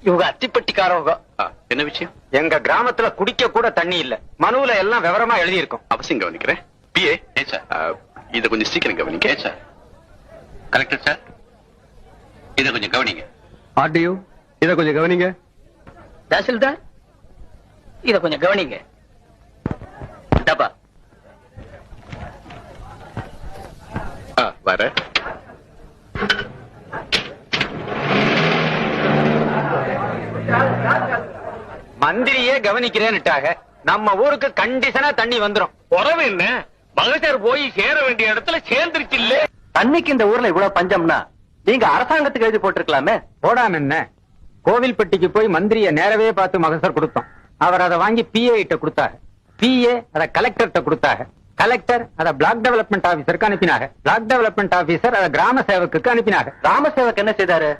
இவங்க அத்திப்பட்டிக்காரவங்க. என்ன விஷயம்? எங்க கிராமத்துல குடிக்க கூட தண்ணி இல்ல. மனுவுல எல்லாம் விவரமா எழுதி இருக்கும். அவசியம் கவனிக்கிறேன். பிஏ சார், இத கொஞ்சம் சீக்கிரம் கவனிங்க. சார் கரெக்ட் சார், இத கொஞ்சம் கவனிங்க. ஆர்டிஓ இத கொஞ்சம் கவனிங்க. தாசில்தார் இத கொஞ்சம் கவனிங்க. டப்பா வர மந்திரியே கவனிக்கிறேன்னுட்டாக. நம்ம ஊருக்கு கண்டிஷனா தண்ணி வந்துரும். உறவு என்ன, மகசர் போய் சேர வேண்டிய இடத்துல சேர்ந்துருச்சு இல்ல. தண்ணிக்கு இந்த ஊர்ல இவ்வளவு பஞ்சம்னா நீங்க அரசாங்கத்துக்கு எழுதி போட்டிருக்கலாமே. போடாம என்ன, கோவில்பட்டிக்கு போய் மந்திரிய நேரவே பார்த்து மகசர் கொடுத்தோம். அவர் அதை வாங்கி பிஏ கிட்ட கொடுத்தாங்க. பிஏ அதை கலெக்டர்கிட்ட கொடுத்தாங்க. கலெக்டர் அதை பிளாக் டெவலப்மெண்ட் ஆபீசருக்கு அனுப்பினாங்க. பிளாக் டெவலப்மெண்ட் ஆபீசர் அதை கிராம சேவக்குக்கு அனுப்பினாங்க. கிராம சேவக் என்ன செய்தாரு?